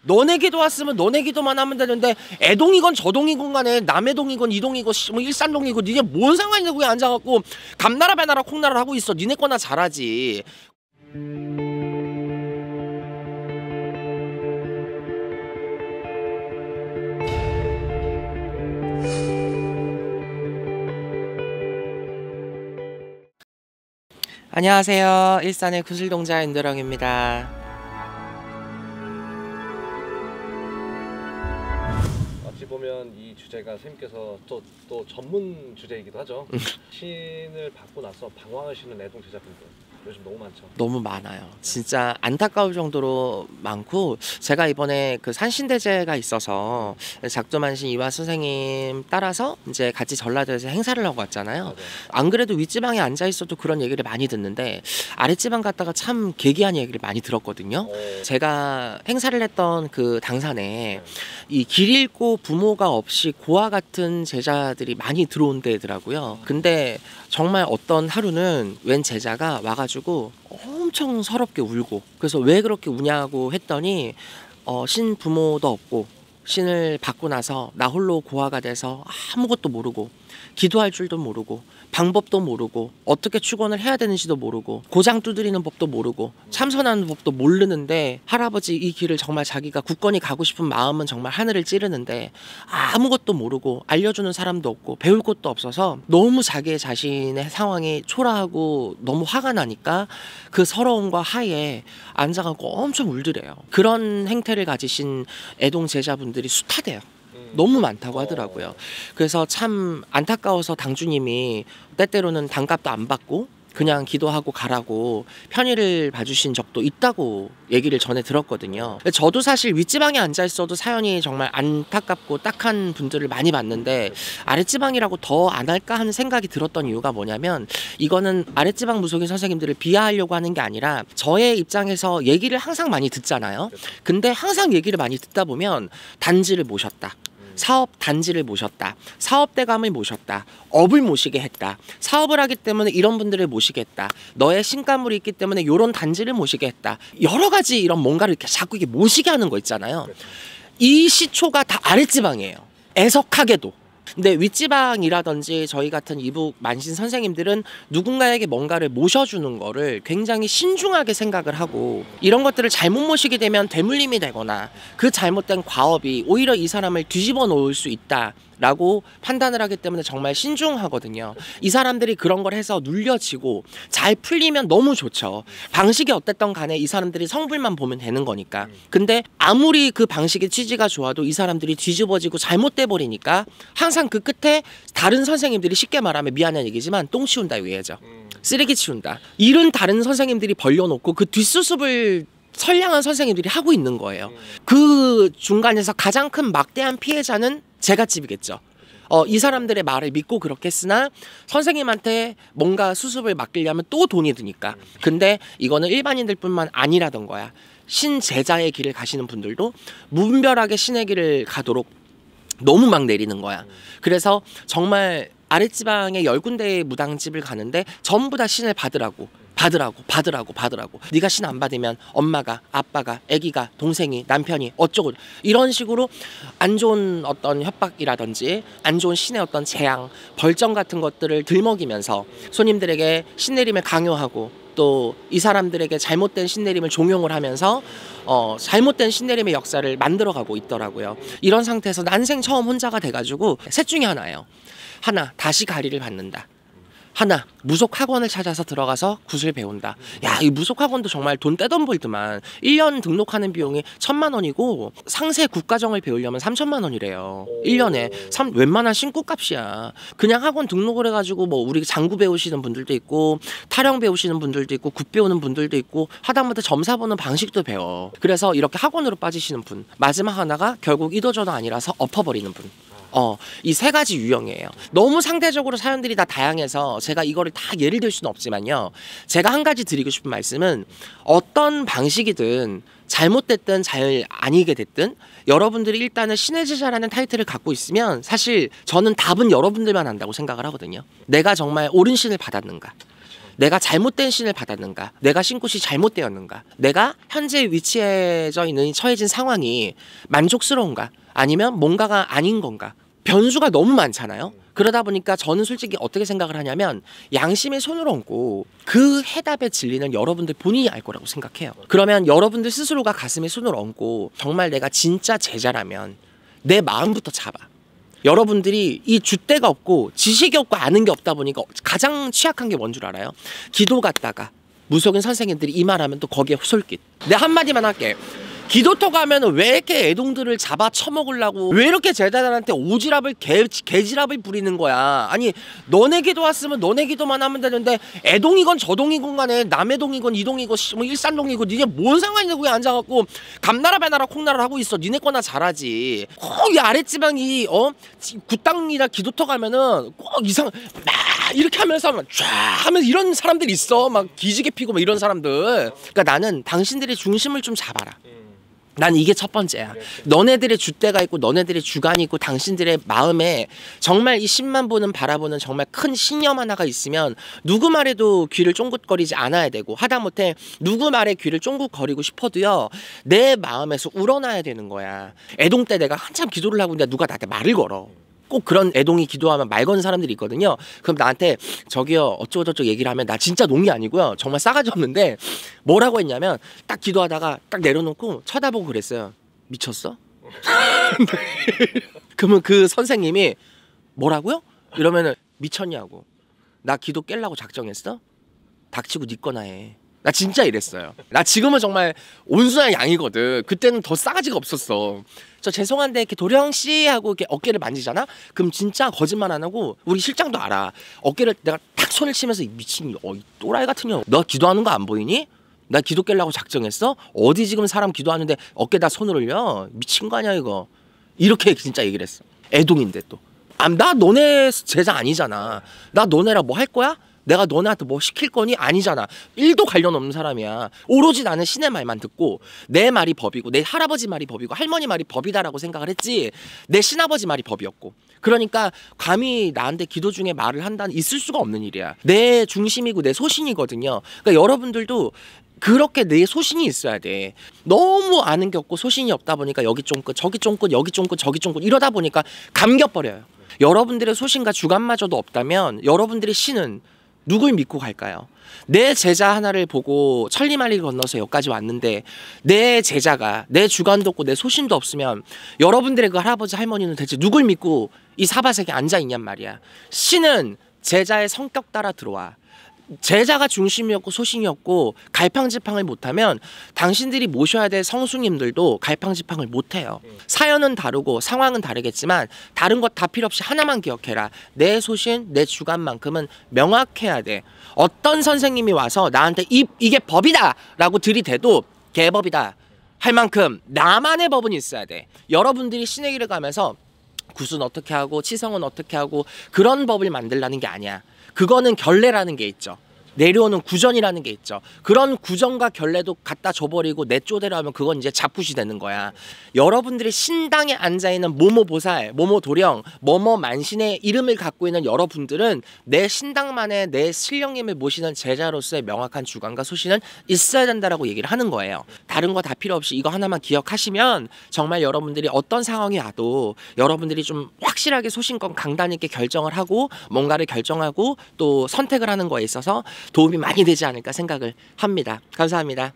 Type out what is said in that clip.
너네 기도 왔으면 너네 기도만 하면 되는데 애동이건 저동이건 간에 남해동이건 이동이건 뭐 일산동이고 니네 뭔 상관이냐 거기 앉아갖고 감나라 배나라 콩나라 하고 있어. 니네 거나 잘하지. 안녕하세요. 일산의 구슬동자 윤도령입니다. 어찌 보면 이 주제가 선생님께서 또 전문 주제이기도 하죠. 신을 받고 나서 방황하시는 애동 제자분들 요즘 너무 많죠. 너무 많아요. 진짜 안타까울 정도로 많고, 제가 이번에 그 산신대제가 있어서 작두만신 이화 선생님 따라서 이제 같이 전라도에서 행사를 하고 왔잖아요. 맞아요. 안 그래도 윗지방에 앉아 있어도 그런 얘기를 많이 듣는데 아랫지방 갔다가 참 괴기한 얘기를 많이 들었거든요. 제가 행사를 했던 그 당산에 이 길 잃고 부모가 없이 고아 같은 제자들이 많이 들어온 데더라고요. 근데 정말 어떤 하루는 웬 제자가 와가지고 엄청 서럽게 울고, 그래서 왜 그렇게 우냐고 했더니 신 부모도 없고 신을 받고 나서 나 홀로 고아가 돼서 아무것도 모르고 기도할 줄도 모르고 방법도 모르고 어떻게 축원을 해야 되는지도 모르고 고장 두드리는 법도 모르고 참선하는 법도 모르는데, 할아버지 이 길을 정말 자기가 굳건히 가고 싶은 마음은 정말 하늘을 찌르는데 아무것도 모르고 알려주는 사람도 없고 배울 곳도 없어서 너무 자기 자신의 상황이 초라하고 너무 화가 나니까 그 서러움과 하에 앉아가고 엄청 울더래요. 그런 행태를 가지신 애동 제자분들이 숱하대요. 너무 많다고 하더라고요. 그래서 참 안타까워서 당주님이 때때로는 단값도 안 받고 그냥 기도하고 가라고 편의를 봐주신 적도 있다고 얘기를 전에 들었거든요. 저도 사실 윗지방에 앉아있어도 사연이 정말 안타깝고 딱한 분들을 많이 봤는데 아랫지방이라고 더 안 할까 하는 생각이 들었던 이유가 뭐냐면, 이거는 아랫지방 무속인 선생님들을 비하하려고 하는 게 아니라 저의 입장에서 얘기를 항상 많이 듣잖아요. 근데 항상 얘기를 많이 듣다 보면 단지를 모셨다, 사업 단지를 모셨다, 사업대감을 모셨다, 업을 모시게 했다, 사업을 하기 때문에 이런 분들을 모시겠다, 너의 신가물이 있기 때문에 이런 단지를 모시게 했다, 여러 가지 이런 뭔가를 이렇게 자꾸 이게 모시게 하는 거 있잖아요. 이 시초가 다 아랫지방이에요. 애석하게도. 근데 윗지방이라든지 저희 같은 이북 만신 선생님들은 누군가에게 뭔가를 모셔주는 거를 굉장히 신중하게 생각을 하고, 이런 것들을 잘못 모시게 되면 되물림이 되거나 그 잘못된 과업이 오히려 이 사람을 뒤집어 놓을 수 있다 라고 판단을 하기 때문에 정말 신중하거든요. 이 사람들이 그런 걸 해서 눌려지고 잘 풀리면 너무 좋죠. 방식이 어땠던 간에 이 사람들이 성불만 보면 되는 거니까. 근데 아무리 그 방식의 취지가 좋아도 이 사람들이 뒤집어지고 잘못돼 버리니까 항상 그 끝에 다른 선생님들이, 쉽게 말하면 미안한 얘기지만 똥 치운다 이거죠. 쓰레기 치운다. 일은 다른 선생님들이 벌려놓고 그 뒷수습을 선량한 선생님들이 하고 있는 거예요. 그 중간에서 가장 큰 막대한 피해자는 제갓집이겠죠. 이 사람들의 말을 믿고 그렇게 했으나 선생님한테 뭔가 수습을 맡기려면 또 돈이 드니까. 근데 이거는 일반인들 뿐만 아니라던 거야. 신제자의 길을 가시는 분들도 무분별하게 신의 길을 가도록 너무 막 내리는 거야. 그래서 정말 아랫지방에 10군데의 무당집을 가는데 전부 다 신을 받으라고 네가 신 안 받으면 엄마가, 아빠가, 아기가, 동생이, 남편이 어쩌고, 이런 식으로 안 좋은 어떤 협박이라든지 안 좋은 신의 어떤 재앙, 벌점 같은 것들을 들먹이면서 손님들에게 신내림을 강요하고, 또 이 사람들에게 잘못된 신내림을 종용을 하면서 잘못된 신내림의 역사를 만들어가고 있더라고요. 이런 상태에서 난생 처음 혼자가 돼가지고 셋 중에 하나예요. 하나, 다시 가리를 받는다. 하나, 무속학원을 찾아서 들어가서 굿을 배운다. 야, 이 무속학원도 정말 돈 떼던 벌더만 1년 등록하는 비용이 1,000만 원이고 상세 국가정을 배우려면 3,000만 원이래요. 1년에 웬만한 신고값이야. 그냥 학원 등록을 해가지고 뭐 우리 장구 배우시는 분들도 있고 타령 배우시는 분들도 있고 굿 배우는 분들도 있고 하다못해 점사 보는 방식도 배워. 그래서 이렇게 학원으로 빠지시는 분, 마지막 하나가 결국 이도저도 아니라서 엎어버리는 분. 이 세 가지 유형이에요. 너무 상대적으로 사연들이 다 다양해서 제가 이거를 다 예를 들 수는 없지만요. 제가 한 가지 드리고 싶은 말씀은, 어떤 방식이든 잘못됐든 잘 아니게 됐든 여러분들이 일단은 신의 제자라는 타이틀을 갖고 있으면 사실 저는 답은 여러분들만 안다고 생각을 하거든요. 내가 정말 옳은 신을 받았는가, 내가 잘못된 신을 받았는가? 내가 신 곳이 잘못되었는가? 내가 현재 위치해져 있는 처해진 상황이 만족스러운가? 아니면 뭔가가 아닌 건가? 변수가 너무 많잖아요. 그러다 보니까 저는 솔직히 어떻게 생각을 하냐면 양심의 손을 얹고 그 해답의 진리는 여러분들 본인이 알 거라고 생각해요. 그러면 여러분들 스스로가 가슴에 손을 얹고 정말 내가 진짜 제자라면 내 마음부터 잡아. 여러분들이 이 줏대가 없고 지식이 없고 아는 게 없다 보니까 가장 취약한 게 뭔 줄 알아요? 기도 갔다가 무속인 선생님들이 이 말하면 또 거기에 솔깃. 내가 한마디만 할게. 기도터 가면은 왜 이렇게 애동들을 잡아 처먹으려고 왜 이렇게 제자들한테 오지랖을 개지랖을 부리는 거야. 아니 너네 기도 왔으면 너네 기도만 하면 되는데 애동이건 저동이건 간에 남해동이건 이동이건 뭐 일산동이건 니네 뭔 상관이냐. 거기 앉아갖고 감나라 배나라 콩나라 하고 있어. 니네 거나 잘하지. 꼭 이 아랫지방이 굿당이나 기도터 가면은 꼭 이상 막 이렇게 하면서 막 쫙 하면서 이런 사람들이 있어. 막 기지개 피고 막 이런 사람들. 그러니까 나는 당신들의 중심을 좀 잡아라. 난 이게 첫 번째야. 너네들의 줏대가 있고 너네들의 주관이 있고 당신들의 마음에 정말 이 신만 보는 바라보는 정말 큰 신념 하나가 있으면 누구 말에도 귀를 쫑긋거리지 않아야 되고 하다못해 누구 말에 귀를 쫑긋거리고 싶어도요 내 마음에서 우러나야 되는 거야. 애동 때 내가 한참 기도를 하고 있는데 누가 나한테 말을 걸어. 꼭 그런 애동이 기도하면 말 거는 사람들이 있거든요. 그럼 나한테 저기요 어쩌고저쩌고 얘기를 하면 나 진짜 농이 아니고요. 정말 싸가지 없는데 뭐라고 했냐면 딱 기도하다가 딱 내려놓고 쳐다보고 그랬어요. 미쳤어? 그러면 그 선생님이 뭐라고요? 이러면은 미쳤냐고. 나 기도 깨려고 작정했어? 닥치고 니 거나 해. 나 진짜 이랬어요. 나 지금은 정말 온순한 양이거든. 그때는 더 싸가지가 없었어. 저 죄송한데 이렇게 도령씨 하고 이렇게 어깨를 만지잖아? 그럼 진짜 거짓말 안 하고 우리 실장도 알아. 어깨를 내가 탁 손을 치면서 미친 이 또라이 같은 년. 너 기도하는 거 안 보이니? 나 기도 깨려고 작정했어? 어디 지금 사람 기도하는데 어깨다 손을 올려? 미친 거 아니야 이거. 이렇게 진짜 얘기를 했어. 애동인데 또. 나 너네 제자 아니잖아. 나 너네랑 뭐 할 거야? 내가 너네한테 뭐 시킬 거니? 아니잖아. 1도 관련 없는 사람이야. 오로지 나는 신의 말만 듣고 내 말이 법이고 내 할아버지 말이 법이고 할머니 말이 법이다라고 생각을 했지 내 신아버지 말이 법이었고. 그러니까 감히 나한테 기도 중에 말을 한다는 있을 수가 없는 일이야. 내 중심이고 내 소신이거든요. 그러니까 여러분들도 그렇게 내 소신이 있어야 돼. 너무 아는 게 없고 소신이 없다 보니까 여기 쫑긋 저기 쫑긋 여기 쫑긋 저기 쫑긋 이러다 보니까 감겨버려요. 여러분들의 소신과 주관마저도 없다면 여러분들의 신은 누굴 믿고 갈까요? 내 제자 하나를 보고 천리만리 건너서 여기까지 왔는데 내 제자가 내 주관도 없고 내 소신도 없으면 여러분들의 그 할아버지 할머니는 대체 누굴 믿고 이 사바세계에 앉아있냔 말이야. 신은 제자의 성격 따라 들어와. 제자가 중심이었고 소신이었고 갈팡질팡을 못하면 당신들이 모셔야 될 성수님들도 갈팡질팡을 못해요. 사연은 다르고 상황은 다르겠지만 다른 것 다 필요 없이 하나만 기억해라. 내 소신, 내 주관만큼은 명확해야 돼. 어떤 선생님이 와서 나한테 이게 법이다 라고 들이대도 개법이다 할 만큼 나만의 법은 있어야 돼. 여러분들이 신의 길을 가면서 구순 어떻게 하고 치성은 어떻게 하고 그런 법을 만들라는 게 아니야. 그거는 결례라는 게 있죠. 내려오는 구전이라는 게 있죠. 그런 구전과 결례도 갖다 줘버리고 내 쪼대로 하면 그건 이제 잡굿이 되는 거야. 여러분들이 신당에 앉아있는 모모보살, 모모도령, 모모만신의 이름을 갖고 있는 여러분들은 내 신당만의 내 신령님을 모시는 제자로서의 명확한 주관과 소신은 있어야 된다라고 얘기를 하는 거예요. 다른 거 다 필요 없이 이거 하나만 기억하시면 정말 여러분들이 어떤 상황이 와도 여러분들이 좀 확실하게 소신껏 강단 있게 결정을 하고 뭔가를 결정하고 또 선택을 하는 거에 있어서 도움이 많이 되지 않을까 생각을 합니다. 감사합니다.